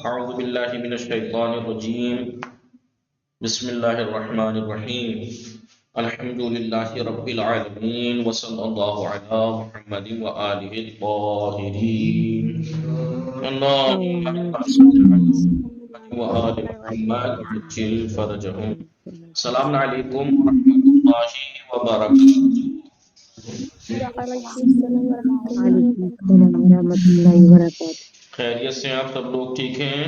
اعوذ باللہ من الشیطان الرجیم بسم اللہ الرحمن الرحیم الحمد للہ رب العالمین وصلی اللہ علی محمد وآلہ الطاہرین اللہم صل علی محمد وآل محمد وعجل فرجہم۔ السلام علیکم ورحمۃ اللہ وبرکاتہ۔ وعلیکم السلام ورحمۃ اللہ وبرکاتہ۔ خیریت سے آپ سب لوگ ٹھیک ہیں؟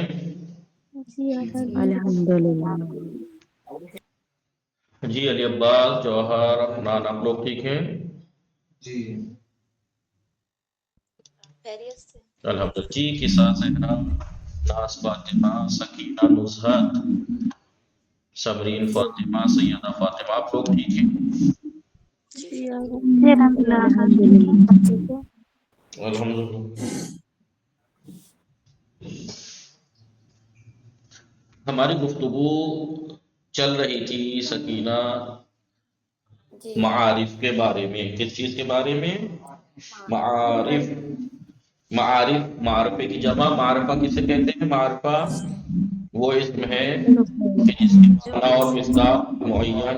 الحمدللہ۔ جی علی عباس، جوہر، افنان، آپ لوگ ٹھیک ہیں؟ جی خیریت سے الحمدللہ۔ جی کسا زہرا، ناز فاطمہ، سکینہ، نزہت، سمرین فاطمہ، سیدہ فاطمہ، آپ لوگ ٹھیک ہیں؟ الحمدللہ۔ ہماری گفتگو چل رہی تھی سکینہ معارف کے بارے میں۔ کس چیز کے بارے میں؟ معارف۔ معرفے کی جمع معرفہ کسے کہتے ہیں؟ معرفہ وہ اسم ہے کہ جس کے معنی اور مصداق معین،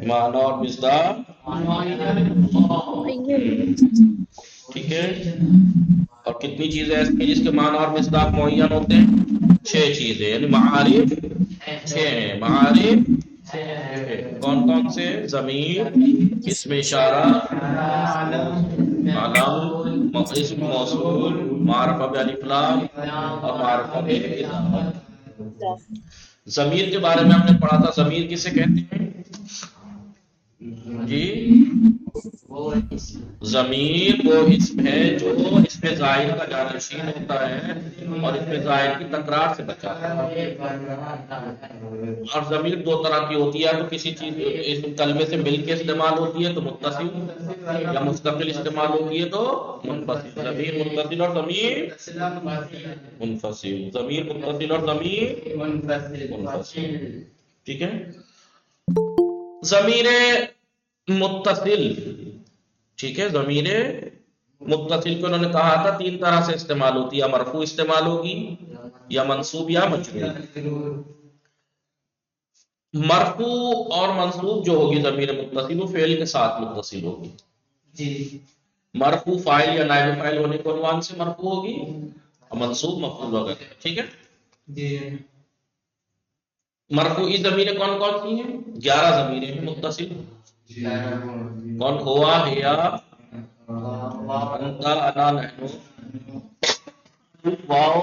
معنی اور مصداق، ٹھیک ہے؟ اور کتنی چیزیں ایسی ہیں جس کے معنی اور مصداق معین ہوتے ہیں؟ 6 چیزیں، یعنی معارف 6 ہیں۔ معارف کون کون سے؟ ضمیر، اسم اشارہ، علم، اسم موصول، معرفہ بالف لام اور معرفہ بالاضافہ۔ ضمیر کے بارے میں ہم نے پڑھا تھا، ضمیر کسے کہتے ہیں؟ جی ضمیر وہ اسم ہے جو اسم زائد کا جانشین ہوتا ہے اور اسم زائد کی تکرار سے بچاتا ہے۔ اور ضمیر 2 طرح کی ہوتی ہے، تو کسی چیز اسم کلمے سے مل کے استعمال ہوتی ہے تو متصل، یا مستقل استعمال ہوتی ہے تو منفصل۔ ضمیر متصل اور ضمیر منفصل، ضمیر متصل اور ضمیر منفصل، ٹھیک ہے؟ ضمیر متصل، ٹھیک ہے، ضمیر متصل کو انہوں نے کہا تھا 3 طرح سے استعمال ہوتی ہے، یا مرفوع استعمال ہوگی، یا منصوب، یا مجرور۔ مرفوع اور منصوب جو ہوگی ضمیر متصل، وہ فعل کے ساتھ متصل ہوگی۔ جی مرفوع فاعل یا نائب فاعل ہونے کے عنوان سے مرفوع ہوگی، اور منصوب مفعول وغیرہ، ٹھیک ہے؟ جی مرفوعی ضمیریں کون کون سی ہیں؟ 11 ضمیریں ہیں متصل۔ کون؟ ہوا، ہیا، انت، انا، نحن، واو،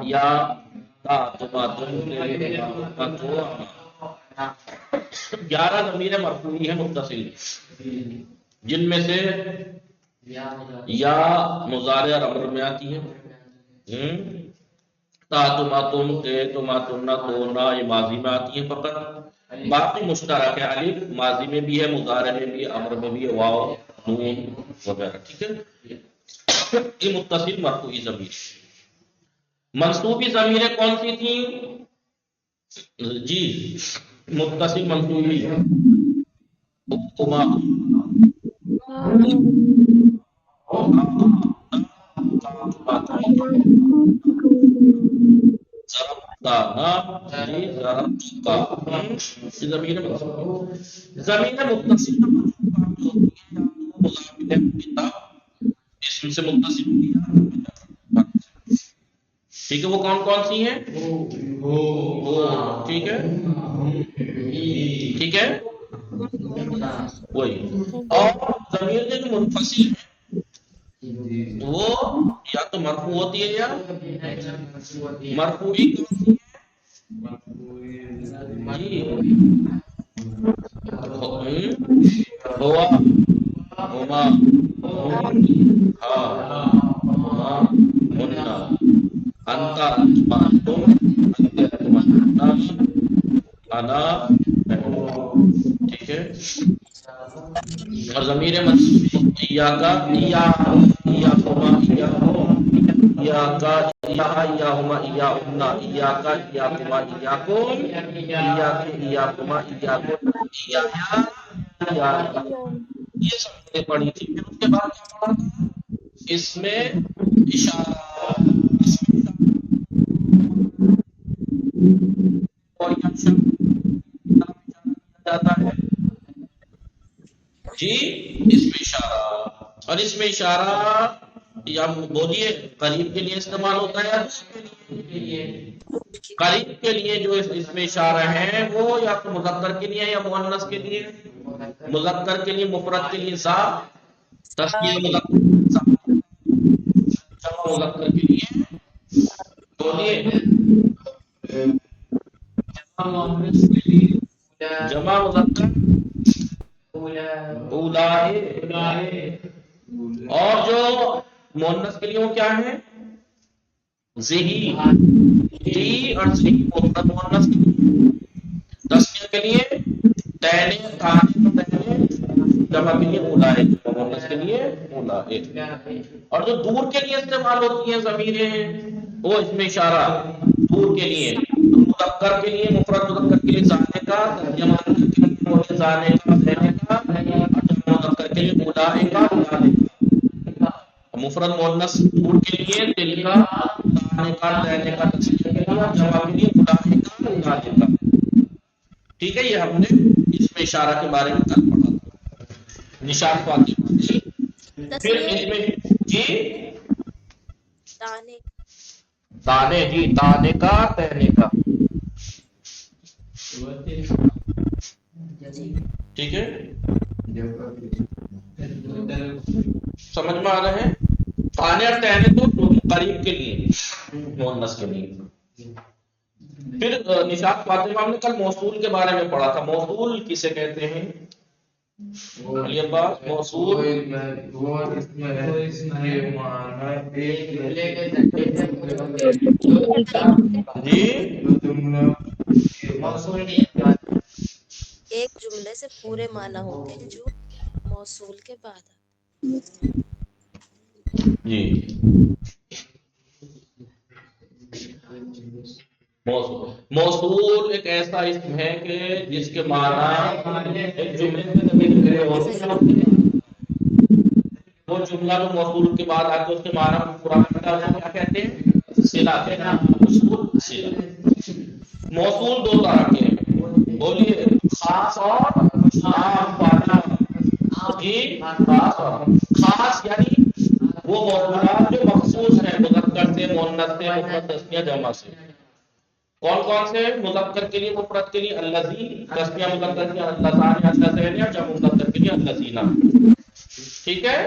یا، تا، تما، تم، تو، 11 ضمیریں مرفوعی ہیں متصل، جن میں سے یا مضارع اور امر میں آتی ہیں، تا، تما، تم، تے، تما، تمنا، تونا، یہ ماضی میں آتی ہیں فقط۔ باقی مشترک ہے، الف ماضی میں بھی ہے، مضارع میں بھی ہے، امر میں بھی ہے، واو، نون وغیرہ، ٹھیک ہے؟ یہ متصل مرفوعی ضمیر۔ منصوبی ضمیریں کون سی تھیں؟ جی متصل منصوبی، ضمیر متصل اسم سے متصل ہوتی ہے، ٹھیک ہے؟ وہ کون کون سی ہیں؟ ٹھیک ہے، ٹھیک ہے، وہی۔ اور ضمیر جو منفصل ہے وہ یا تو مرفوع ہوتی ہے یا مرفوعی کون سی ہے؟ جی ہوا، ہما، ہا، ہما، ہننا، انت، تم، انا، ٹھیک ہے؟ اور ضمیر ایاکا، ایاکما، ایاکا، ایاہما، ایاہما، ایاکا، ایاکما، ایاکم، ایاکے، ایاکما، ایاکم، ایایا، یہ سب نے پڑھی تھی۔ پھر اس کے بعد کیا پڑھا تھا؟ اس میں اشارہ، اس جی اس میں اشارہ، اور اس میں اشارہ یا بولیے قریب کے لیے استعمال ہوتا ہے یا دور کے لیے؟ قریب کے لیے جو اس میں اشارہ ہے وہ یا تو مذکر کے لیے یا مؤنث کے لیے؟ مذکر کے لیے مفرد کے لیے سا، تسنیہ مذکر جمع مذکر کے لیے بولیے جمع مذکر اولائے، اور جو مؤنث کے لیے وہ کیا ہے؟ ذہی، جی اور ذہی مفرد مؤنث کے لیے، تسنیہ کے لیے تینے تانے تینے، جمع کے لیے اولائے، مؤنث کے لیے اولائے، اور جو دور کے لیے استعمال ہوتی ہیں ضمیریں وہ اس میں اشارہ دور کے لیے، تو مذکر کے لیے مفرد مذکر کے لیے زانے کا، تسنیہ مذکر کے لیے وہ زانے کا زینے کا، اور جمع مذکر کے لیے اولائے کا اولائے کا، مفرد مؤنث دور کے لیے تل کا تانے کا تینے کا تسنیہ کے لیے، اور جمع کے لیے اولائے کا اولائے کا۔ ٹھیک ہے، یہ ہم نے اس میں اشارہ کے بارے میں کل پڑھا تھا، نشان فاطمہ جی۔ پھر تسنیہ اس میں جی تانے تانے، جی تانے کا تہنے کا، جی ٹھیک ہے، سمجھ میں آ رہے ہیں؟ تانے اور تہنے تو قریب کے لیے مؤنث کے لیے۔ پھر نشان فاطمہ ہم نے کل موصول کے بارے میں پڑھا تھا، موصول کسے کہتے ہیں؟ علی عباس موصول جی ایک جملے سے پورے معنی ہوتے ہیں جو موصول کے بعد جی موصول، موصول ایک ایسا اسم ہے کہ جس کے معنی ایک جملے میں وہ جملہ جو موصول کے بعد آ کے اس کے معنی کو پورا کرتا ہے وہ کیا کہتے ہیں؟ صلہ کہتے ہیں، موصول صلہ۔ موصول دو طرح کے ہیں، بولیے خاص اور عام فاطمہ جی، خاص اور عام۔ خاص یعنی وہ موصولات جو مخصوص ہیں مذکر سے مؤنث سے مفرد تسنیہ جمع سے۔ کون کون سے؟ مذکر کے لیے مفرد کے لیے الذی، تسنیہ مذکر کے لیے اللذان یا اللذین، یا جمع مذکر کے لیے الذین۔ ٹھیک ہے،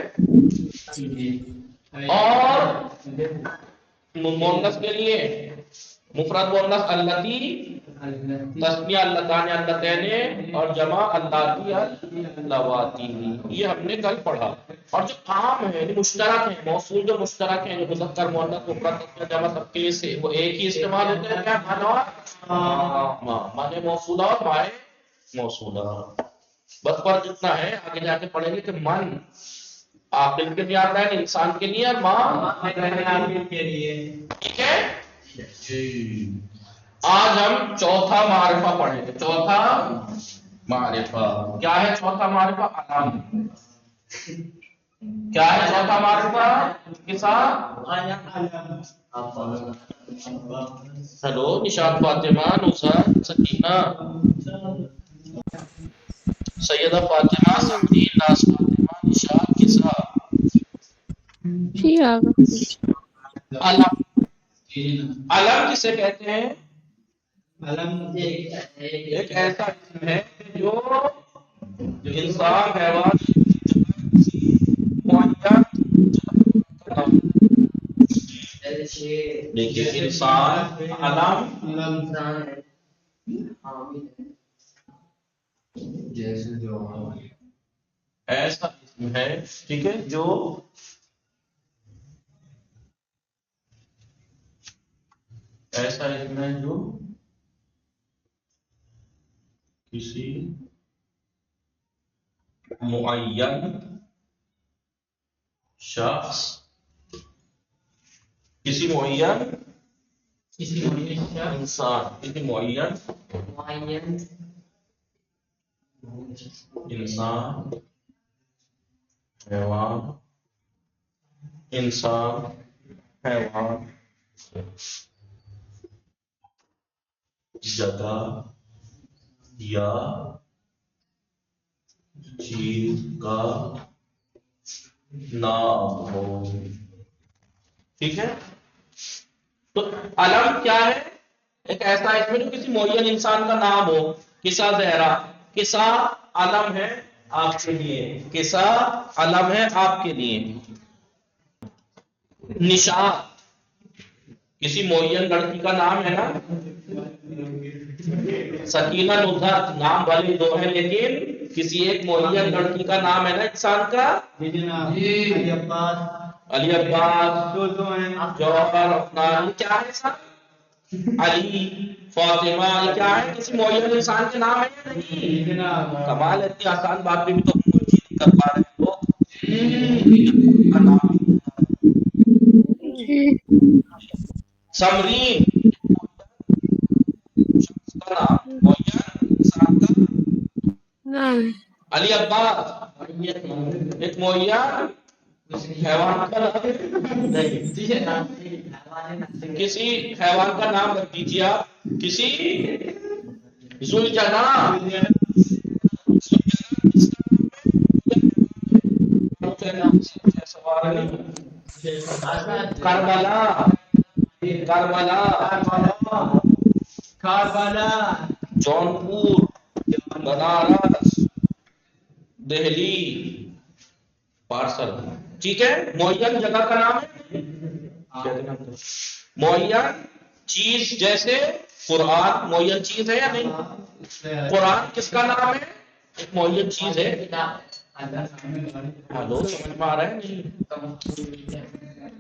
اور مؤنث کے لیے مفرد مؤنث اللتی، تسنیہ اللتان یا اللتین، اور جمع اللاتی اللواتی۔ یہ ہم نے کل پڑھا۔ اور جو عام ہے مشترک ہیں، موصول جو مشترک ہیں، جو مذکر مؤنث مفرد تسنیہ جمع سب کے لیے سے وہ ایک ہی استعمال ہوتے ہیں، کیا مانے موصولہ اور مائے موصولہ۔ بس فرق اتنا ہے، آگے جا کے پڑھیں گے کہ من عاقل کے لیے آتا ہے، انسان کے لیے، اور ماں کے لیے۔ ٹھیک ہے جی، آج ہم چوتھا معرفہ پڑھیں گے۔ چوتھا معرفہ کیا ہے؟ چوتھا معرفہ علم۔ کیا ہے چوتھا معرفہ کے ساتھ؟ ہیلو نشاط فاطمہ، نصرت، سکینہ، سیدہ فاطمہ، سمرین، ناز فاطمہ، نشاط کے ساتھ جی آگا علم۔ علم کسے کہتے ہیں؟ ایک ایسا اسم ہے جو انسان، حیوان دیکھیے انسان علم ایسا اسم ہے، ٹھیک ہے، جو ایسا اسم ہے جو کسی معین شخص، کسی معین انسان، کسی معین انسان، حیوان، انسان، حیوان، جگہ یا چیز کا نام ہو. ٹھیک ہے. تو علم کیا ہے؟ ایک ایسا اسم جو کسی معین انسان کا نام ہو. قصہ زہرا، قصہ علم ہے آپ کے لیے، قصہ علم ہے آپ کے لیے. نشان کسی معین لڑکی کا نام ہے نا. سکینہ نصرت نام بھلے دو ہیں لیکن کسی ایک معین لڑکی کا نام ہے نا انسان کا. علی عباس، جوہر، عثمان، یہ کیا ہے سب؟ علی، فاطمہ، یہ کیا ہے؟ کسی معین انسان کے نام ہے یا نہیں؟ کمال ہے، اتنی آسان بات بھی تو ہم کوئی چیز نہیں کر پا رہے ہیں لوگ. کا نام جی سمرین شخص کا نام، معین انسان کا. نعم علی عباس ایک معین حیوان کا نام نہیں. کسی حیوان کا نام رکھ دیجیے آپ. کسی ذوالجناح، کربلا، کربلا، جونپور، بنارس، دہلی، پارسل. ٹھیک ہے. معین جگہ کا نام ہے، معین چیز جیسے قرآن معین چیز ہے یا نہیں؟ قرآن کس کا نام ہے؟ ایک معین چیز ہے. ہلو سمجھ میں آ رہا ہے نہیں؟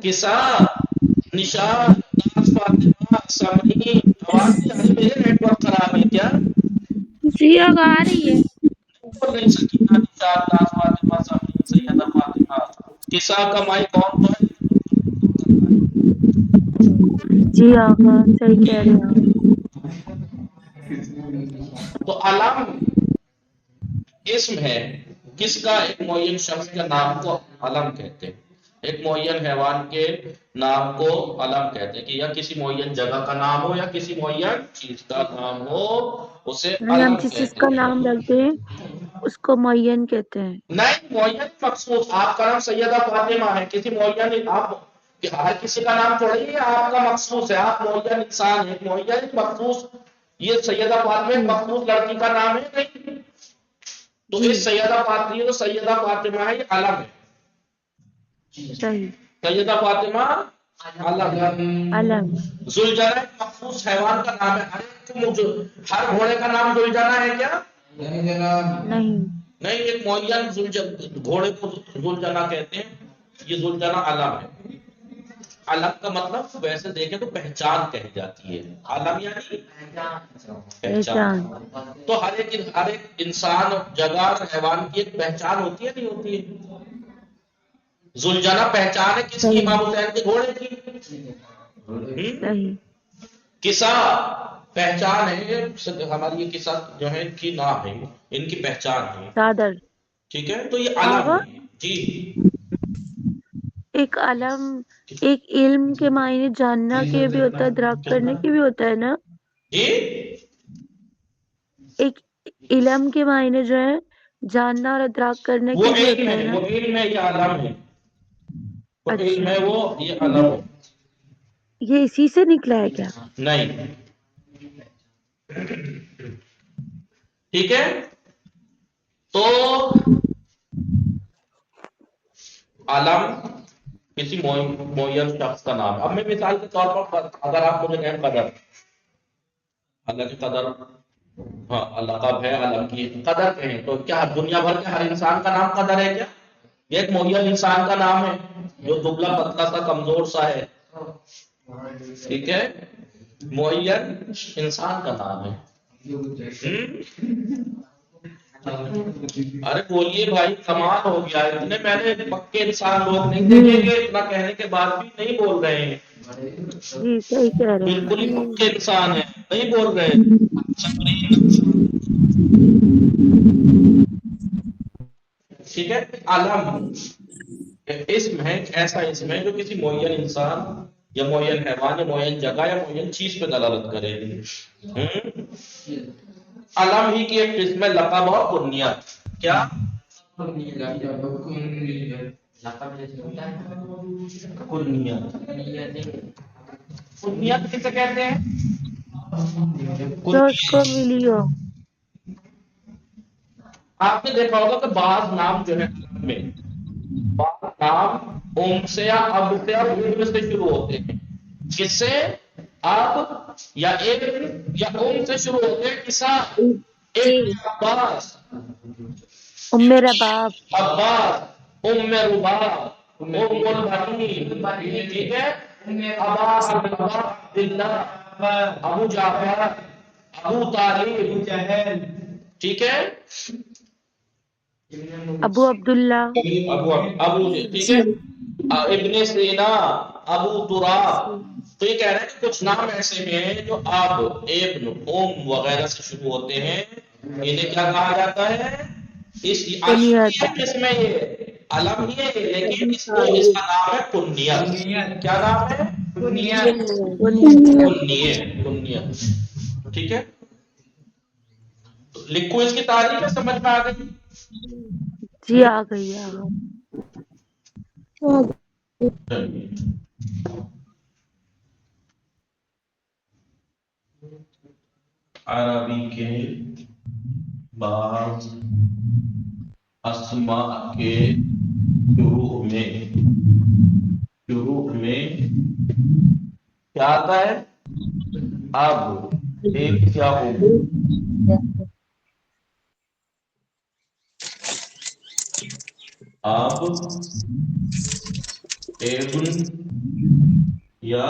قصہ، نشان، ناز فاطمہ، سمرین. آواز نہیں آ رہی؟ میرے نیٹ ورک خراب ہے کیا؟ جی اب آ رہی ہے. اوپر نہیں. سکینہ، نشان، ناز فاطمہ، سمرین، سیدہ فاطمہ. قصہ کا مائی کون تو ہے؟ جی آقا صحیح کہہ رہے ہیں آپ. تو علم اسم ہے کس کا؟ ایک معین شخص کے نام کو علم کہتے ہیں. ایک معین حیوان کے نام کو علم کہتے ہیں. کہ یا کسی معین جگہ کا نام ہو یا کسی معین چیز کا نام ہو اسے یعنی ہم علم جس چیز کہتے کا ہیں. نام رکھتے ہیں اس کو معین کہتے ہیں. نہیں معین مخصوص. آپ کا نام سیدہ فاطمہ ہے، کسی معین آپ ہر کسی کا نام تھوڑی ہے آپ کا مخصوص ہے. آپ معین انسان ہے، معین مخصوص. یہ سیدہ فاطمہ ایک مخصوص لڑکی کا نام ہے نہیں. تو جی اس سیدہ فاطمہ تو سیدہ فاطمہ ہے، یہ علم ہے. صحیح. سیدہ فاطمہ علم. علم. ذوالجناح ایک مخصوص حیوان کا نام ہے. ہر گھوڑے کا نام ذوالجناح ہے کیا؟ نہیں. نہیں. ایک معین گھوڑے کو ذوالجناح کہتے ہیں. یہ ذوالجناح علم ہے. علم کا مطلب ویسے دیکھیں تو پہچان کہی جاتی ہے. علم یعنی پہچان. تو ہر ایک انسان، جگہ اور حیوان کی ایک پہچان ہوتی ہے نہیں ہوتی ہے؟ ذوالجناح پہچان ہے کس کی؟ صحیح. امام حسین کے گھوڑے کی. صحیح. قصہ پہچان ہے ہماری. یہ قصہ جو ہے ان کی نام ہے، ان کی پہچان ہے. چادر. ٹھیک ہے. تو یہ علم آغا ہے. جی ایک علم ایک علم کے معنی جاننا کے بھی ہوتا ہے، ادراک کرنے کے بھی ہوتا ہے نا. جی ایک علم کے معنی جو ہے جاننا اور ادراک کرنے وہ کے بھی علم ہوتا ہے، ہے نا. وہ علم ہے، یہ علم ہے. وہ علم اچھا ہے، وہ یہ علم ہے. یہ اسی سے نکلا ہے کیا؟ نہیں. ٹھیک ہے. تو علم کسی معین شخص کا نام. اب میں مثال کے طور پر اگر آپ مجھے کہیں قدر، اللہ کی قدر، ہاں لقب ہے علم کی. قدر کہیں تو کیا دنیا بھر کے ہر انسان کا نام قدر ہے کیا؟ یہ ایک معین انسان کا نام ہے جو دبلا پتلا سا کمزور سا ہے. ٹھیک ہے. معین انسان کا نام ہے. ارے بولیے بھائی، کمال ہو گیا. اتنے پہلے پکے انسان لوگ نہیں دیکھیں گے، اتنا کہنے کے بعد بھی نہیں بول رہے ہیں. جی صحیح کہہ رہے ہیں. بالکل ہی پکے انسان ہیں، نہیں بول رہے. ٹھیک ہے. علم اسم ہے، ایسا اسم ہے جو کسی معین انسان یا معین حیوان یا معین جگہ یا معین چیز پہ دلالت کرے. علم ہی کی ایک قسم ہے لقب اور کنیت. کیا؟ کنیت کسے کہتے ہیں؟ جو اس کو ملی ہو. آپ نے دیکھا ہوگا کہ بعض نام جو ہے عرب میں، بعض نام اوم سے یا اب سے یا ابن سے شروع ہوتے ہیں. کس سے؟ اب یا ابن یا اوم سے شروع ہوتے ہیں. کسا؟ جی. ابن عباس، ام رباب. عباس، ام رباب، ام البنین، ٹھیک ہے. ابا عبداللہ، ابو جعفر، ابو طالب، ٹھیک ہے. ابو عبداللہ. ابو ٹھیک ہے. ابن سینا، ابو تراب. جی. تو یہ کہہ رہے ہیں کہ کچھ نام ایسے ہیں جو اب، ابن، ام وغیرہ سے شروع ہوتے ہیں. انہیں کیا کہا جاتا ہے؟ اس کنیت. اس میں یہ علم ہی ہے، لیکن اس کا نام ہے کنیت. کیا نام ہے؟ کنیت. کنیت. ٹھیک ہے. لکھو اس کی تاریخ سمجھ میں آ گئی. جی آ گئی آ گئی. عربی کے بعض اسماء کے شروع میں کیا آتا ہے؟ اب، ایک کیا ہو، اب، ابن یا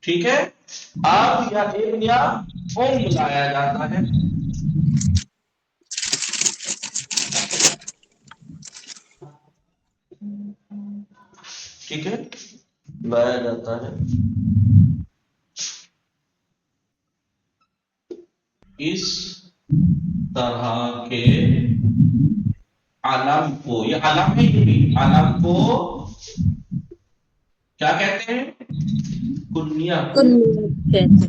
ٹھیک ہے. اب یا ابن یا لایا جاتا ہے. ٹھیک ہے، لایا جاتا ہے. اس طرح کے علم کو، یہ علم ہے، یہ بھی علم کو کیا کہتے ہیں؟ کنیت. کہتے ہیں.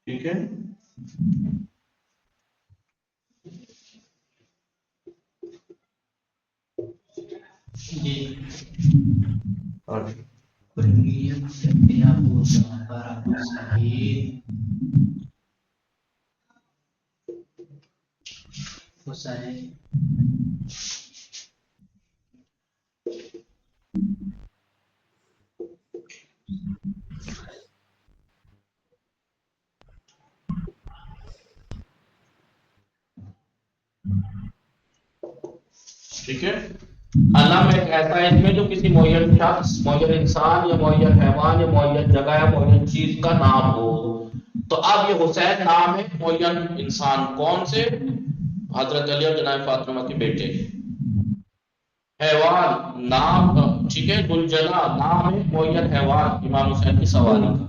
ٹھیک ہے. ٹھیک ہے. علم ایک ایسا علم ہے جو کسی معین شخص، معین انسان یا معین حیوان یا معین جگہ یا معین چیز کا نام ہو. تو اب یہ حسین نام ہے معین انسان. کون سے؟ حضرت علی اور جناب فاطمہ کے بیٹے. حیوان نام، ٹھیک ہے. گلجلا نام ہے معین حیوان، امام حسین کی سواری کا.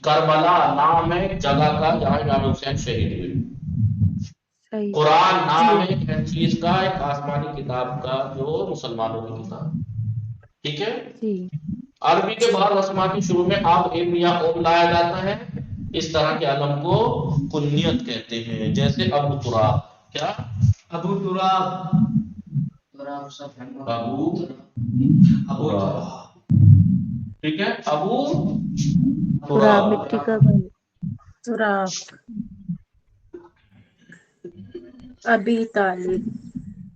کربلا نام ہے جگہ کا جہاں امام حسین شہید ہوئے. صحیح. قرآن نام ہے ایک چیز کا، ایک آسمانی کتاب کا جو مسلمانوں کی کتاب. ٹھیک ہے. جی. عربی کے بعض اسما کے شروع میں اب، ابن یا ام لایا جاتا ہے. اس طرح کے علم کو کنیت کہتے ہیں. جیسے ابو تراب. کیا؟ ابو تراب. ابو تراب. ٹھیک ہے. ابو تراب تراب. مٹی کا گھر. تراب. ابی طالب.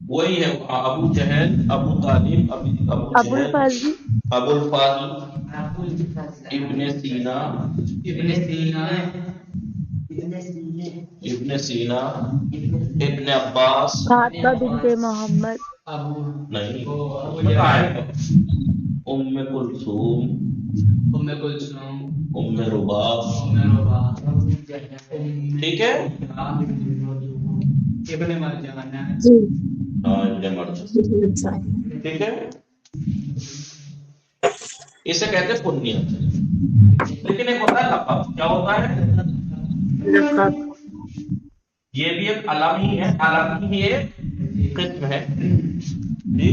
وہی ہے ابو جہل، ابو طالب، ابو ابو جہل، الفضل. ابو الفضل، ابن سینا، ابن سینا، ابن عباس. فاطمہ بنت محمد. نہیں، ام کلثوم، ام رباب. ٹھیک ہے. ابن مرجانہ. جی. ہاں، ابن مرجان. ٹھیک ہے. اسے کہتے ہیں کنیت. لیکن ایک ہوتا ہے لقب. کیا ہوتا ہے؟ لقب. یہ بھی ایک علم ہی ہے، علم کی ایک قسم ہے. جی.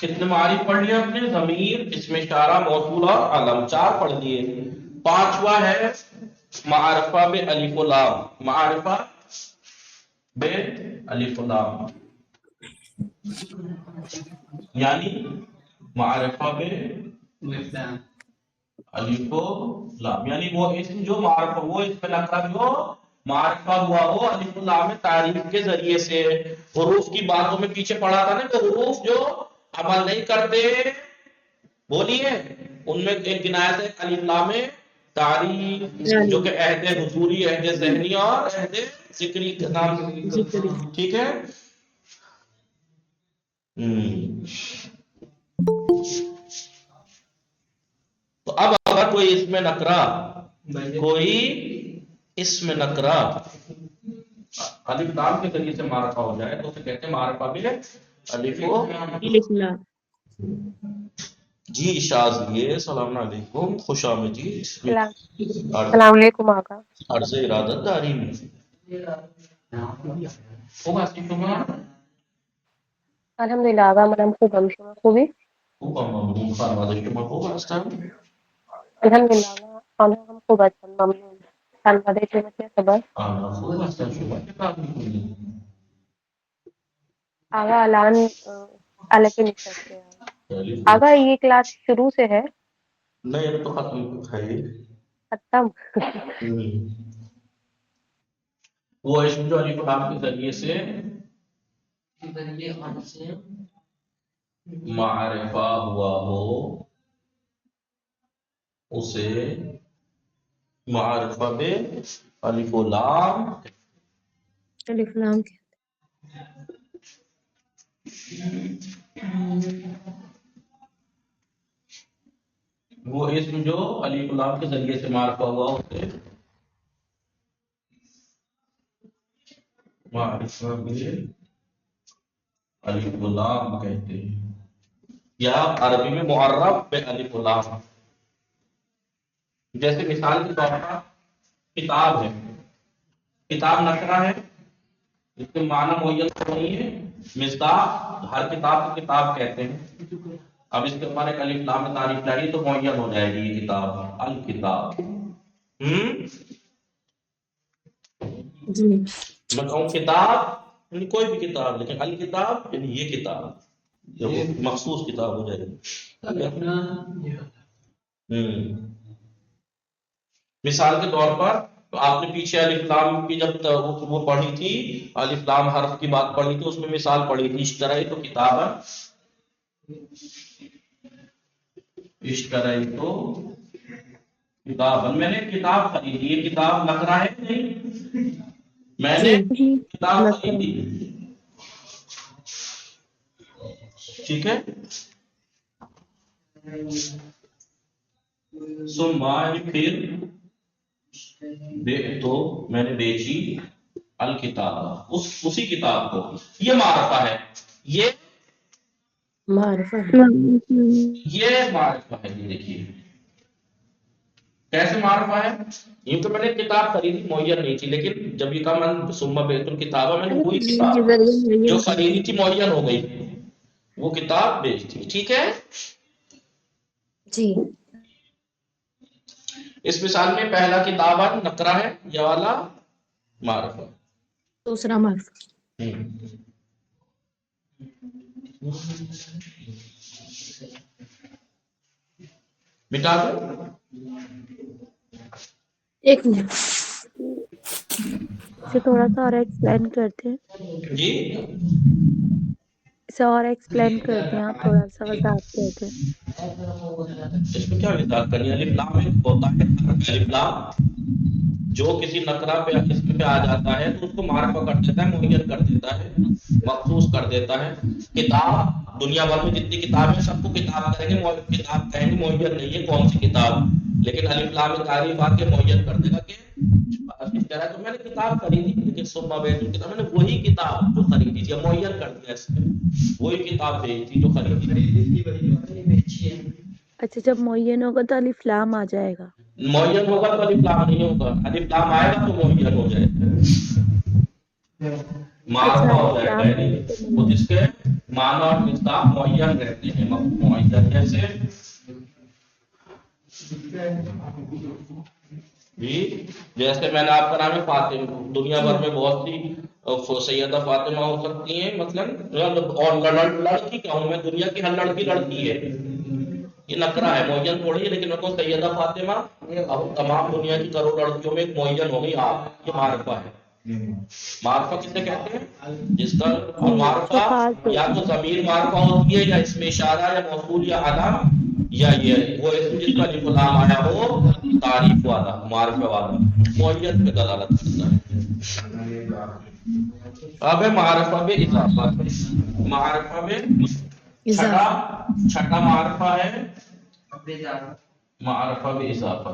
کتنے معارف پڑھ لیے آپ نے؟ ضمیر، اسم اشارہ، موصول اور علم، 4 پڑھ لیے. 5واں ہے معرفہ بے الف و لام. معرفہ بے الف و لام یعنی معرفہ بے مثلا الف و لام یعنی وہ اسم جو معرفہ، وہ اسم نکرہ جو معرفہ ہوا ہو الف و لام تعریف کے ذریعے سے. حروف کی باتوں میں پیچھے پڑھا تھا نا کہ حروف جو عمل نہیں کرتے، بولیے ان میں ایک گنایت ہے الف لام تعریف، جو کہ عہد حضوری، عہد ذہنی اور عہد ذکری کے نام سے. ٹھیک ہے. تو اب اگر کوئی اسم نکرہ، کوئی اسم نکرہ الف لام کے ذریعے سے معرفہ ہو جائے تو اسے کہتے ہیں معرفہ بے الف و لام. جی شازیہ السلام علیکم، خوش آمدید. السلام علیکم آقا. عرض ارادت داری میں ہوگا شما الحمدلله آقا منم خوبم. شما خوبی؟ خوبم ممنون. خانواده شما خوب هستند؟ الحمدلله آقا آنها هم خوب هستند ممنون. خانواده شما چه خبر؟ آنها خوب هستند. شما چه کار می‌کنید؟ آقا الان الگ نشسته ہیں. آقا یہ کلاس شروع سے ہے؟ نہیں اب تو ختم ہے. ختم. وہ اسم جو الف لام کے ذریعے سے معرفہ ہوا ہو اسے معرفہ بے الف لام الف لام کے وہ اسم جو الف لام کے ذریعے سے معرفہ ہوا اسے معرفہ بے الف لام کہتے ہیں، یا عربی میں معرف بے الف لام. جیسے مثال کے طور پر کتاب ہے، کتاب نکرہ ہے، اس کے معنی معین نہیں ہے. مصداق ہر کتاب کو کتاب کہتے ہیں. اب اس کے اوپر ایک الف لام میں تعریف لائی تو معین ہو جائے گی یہ کتاب، الکتاب. جی میں کہوں کتاب یعنی کوئی بھی کتاب، لیکن الکتاب یعنی یہ کتاب جو مخصوص کتاب ہو جائے گی. مثال کے طور پر آپ نے پیچھے الف لام کی جب وہ پڑھی تھی، الف لام حرف کی بات پڑھی تھی، اس میں مثال پڑھی تھی اشترائی تو کتاب، اشترائی تو کتاب، میں نے کتاب خریدی. یہ کتاب نکرہ ہے نہیں، میں نے کتاب خریدی. ٹھیک ہے. پھر تو میں نے بیچی الکتاب، اسی کتاب کو. یہ معرفہ ہے، یہ معرفہ ہے. یہ دیکھیے کیسے معرفہ ہے. یہ تو میں نے کتاب خریدی معین نہیں تھی، لیکن جب یہ کہا من ثم بیت الکتابہ، میں نے وہی کتاب جو خریدی تھی معین ہو گئی، وہ کتاب بیچ تھی. ٹھیک ہے. جی. اس مثال میں پہلا کتابہ نکرہ ہے، یہ والا معرفہ. دوسرا معرفہ. مٹا دو. ایک منٹ اسے تھوڑا سا اور ایکسپلین کرتے ہیں. جی اسے اور ایکسپلین کرتے ہیں، آپ تھوڑا سا وضاحت کرتے ہیں. اس میں کیا وضاحت کرنی ہے. الف لام میں ہوتا ہے الف لام جو کسی نکرہ پہ اسم پہ آ جاتا ہے تو اس کو معرفہ کر دیتا ہے، معین کر دیتا ہے، مخصوص کر دیتا ہے. کتاب دنیا بھر میں جتنی کتابیں ہیں سب کو کتاب کہیں گے، کتاب کہیں گے، معین نہیں ہے کون سی کتاب، لیکن الف لام میں تعریف آ کے معین کر دے گا کہ اس طرح تو میں نے کتاب خریدی، لیکن ثم بیت الکتاب میں نے وہی کتاب جو خریدی تھی معین کر دیا، اس میں وہی کتاب بھیجی تھی جو خریدی تھی. اچھا جب معین ہوگا تو الف لام آ جائے گا. معین ہوگا تو الف لام نہیں ہوگا، الف لام آئے گا تو معین ہو جائے گا، معرفہ ہو جائے گا. وہ جس کے معنی اور مصداق معین رہتے ہیں، معین جیسے جی، جیسے میں نے آپ کا نام ہے فاطمہ، دنیا بھر میں بہت سی سیدہ فاطمہ ہو سکتی ہیں مثلا، اور لڑکی کیا ہوں میں، دنیا کی ہر لڑکی لڑکی ہے، یہ نکرہ ہے، معین تھوڑی ہے، لیکن میں کو سیدہ فاطمہ اب تمام دنیا کی کروڑ لڑکیوں میں ایک معین ہو گئی آپ، یہ معرفہ ہے۔ معرفہ کسے کہتے ہیں؟ جس کا معرفہ یا تو ضمیر معرفہ ہوتی ہے، یا اسم اشارہ یا موصول یا علم، یا یہ وہ اسم جس کا الف لام آیا ہو تعریف والا معرفہ والا، معین پہ دلالت کرتا ہے۔ اب ہے معرفہ میں اضافہ، معرفہ میں چھٹا معرفہ ہے معرفہ میں اضافہ۔